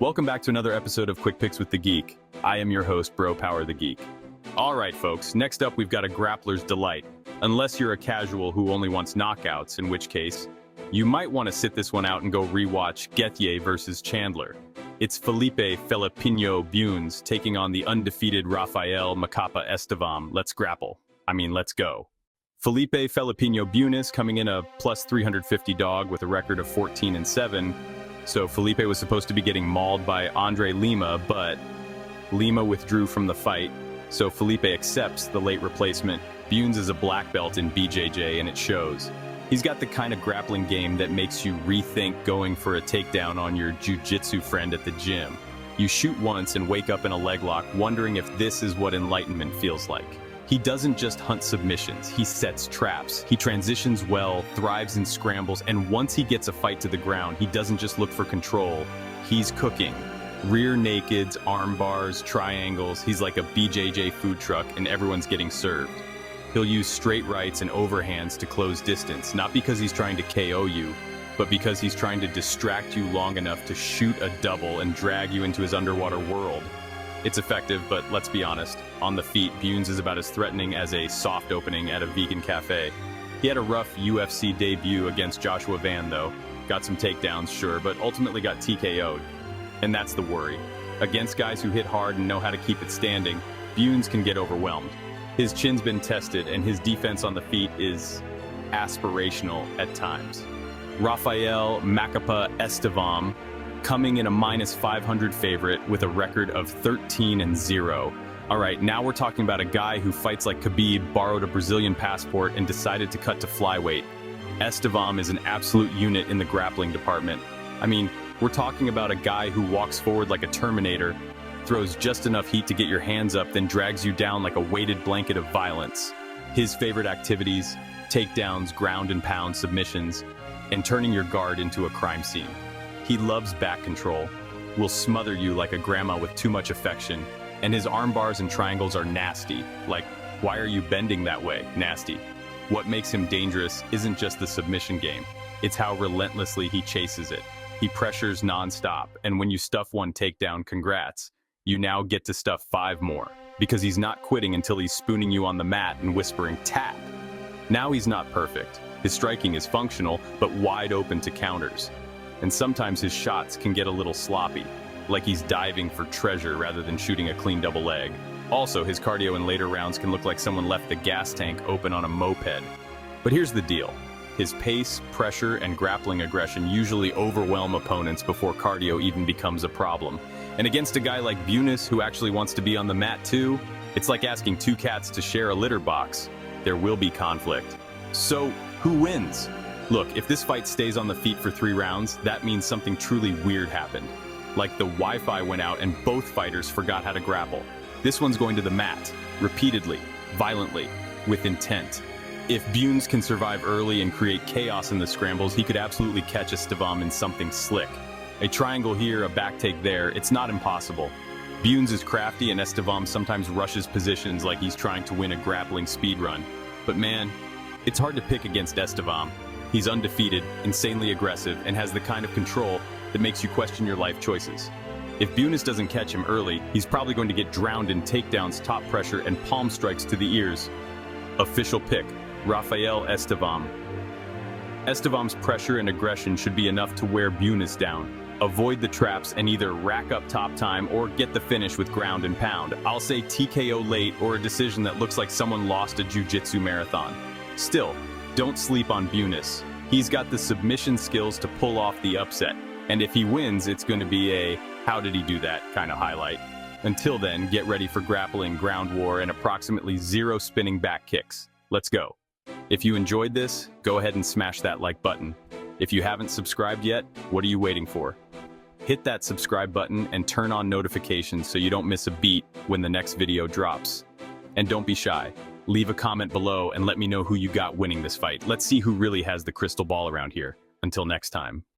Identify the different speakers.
Speaker 1: Welcome back to another episode of Quick Picks with the Geek. I am your host, Bro Power the Geek. All right, folks, next up we've got a grappler's delight. Unless you're a casual who only wants knockouts, in which case, you might want to sit this one out and go rewatch Gethier versus Chandler. It's Felipe Bunes taking on the undefeated Rafael Estevam. Let's grapple. Let's go. Felipe Bunes coming in a plus 350 dog with a record of 14-7. So Felipe was supposed to be getting mauled by Andre Lima, but Lima withdrew from the fight, so Felipe accepts the late replacement. Bunes is a black belt in BJJ, and it shows. He's got the kind of grappling game that makes you rethink going for a takedown on your jiu-jitsu friend at the gym. You shoot once and wake up in a leg lock wondering if this is what enlightenment feels like. He doesn't just hunt submissions, he sets traps. He transitions well, thrives in scrambles, and once he gets a fight to the ground, he doesn't just look for control, he's cooking. Rear nakeds, arm bars, triangles, he's like a BJJ food truck and everyone's getting served. He'll use straight rights and overhands to close distance, not because he's trying to KO you, but because he's trying to distract you long enough to shoot a double and drag you into his underwater world. It's effective, but let's be honest, on the feet, Bunes is about as threatening as a soft opening at a vegan cafe. He had a rough UFC debut against Joshua Van, though. Got some takedowns, sure, but ultimately got TKO'd. And that's the worry. Against guys who hit hard and know how to keep it standing, Bunes can get overwhelmed. His chin's been tested, and his defense on the feet is aspirational at times. Rafael Estevam coming in a minus 500 favorite with a record of 13-0. All right, now we're talking about a guy who fights like Khabib, borrowed a Brazilian passport, and decided to cut to flyweight. Estevam is an absolute unit in the grappling department. We're talking about a guy who walks forward like a Terminator, throws just enough heat to get your hands up, then drags you down like a weighted blanket of violence. His favorite activities: takedowns, ground and pound submissions, and turning your guard into a crime scene. He loves back control, will smother you like a grandma with too much affection, and his arm bars and triangles are nasty. Like, why are you bending that way? Nasty. What makes him dangerous isn't just the submission game, it's how relentlessly he chases it. He pressures non-stop, and when you stuff one takedown, congrats. You now get to stuff 5 more, because he's not quitting until he's spooning you on the mat and whispering, tap. Now he's not perfect. His striking is functional, but wide open to counters. And sometimes his shots can get a little sloppy, like he's diving for treasure rather than shooting a clean double leg. Also, his cardio in later rounds can look like someone left the gas tank open on a moped. But here's the deal. His pace, pressure, and grappling aggression usually overwhelm opponents before cardio even becomes a problem. And against a guy like Bunes, who actually wants to be on the mat too, it's like asking 2 cats to share a litter box. There will be conflict. So, who wins? Look, if this fight stays on the feet for 3 rounds, that means something truly weird happened. Like the Wi-Fi went out and both fighters forgot how to grapple. This one's going to the mat, repeatedly, violently, with intent. If Bunes can survive early and create chaos in the scrambles, he could absolutely catch Estevam in something slick. A triangle here, a back take there, it's not impossible. Bunes is crafty and Estevam sometimes rushes positions like he's trying to win a grappling speedrun. But man, it's hard to pick against Estevam. He's undefeated, insanely aggressive, and has the kind of control that makes you question your life choices. If Bunes doesn't catch him early, he's probably going to get drowned in takedowns, top pressure, and palm strikes to the ears. Official pick, Rafael Estevam. Estevam's pressure and aggression should be enough to wear Bunes down. Avoid the traps and either rack up top time or get the finish with ground and pound. I'll say TKO late or a decision that looks like someone lost a jiu-jitsu marathon. Still, don't sleep on Bunes. He's got the submission skills to pull off the upset. And if he wins, it's going to be a how did he do that kind of highlight. Until then, get ready for grappling, ground war, and approximately 0 spinning back kicks. Let's go. If you enjoyed this, go ahead and smash that like button. If you haven't subscribed yet, what are you waiting for? Hit that subscribe button and turn on notifications so you don't miss a beat when the next video drops. And don't be shy. Leave a comment below and let me know who you got winning this fight. Let's see who really has the crystal ball around here. Until next time.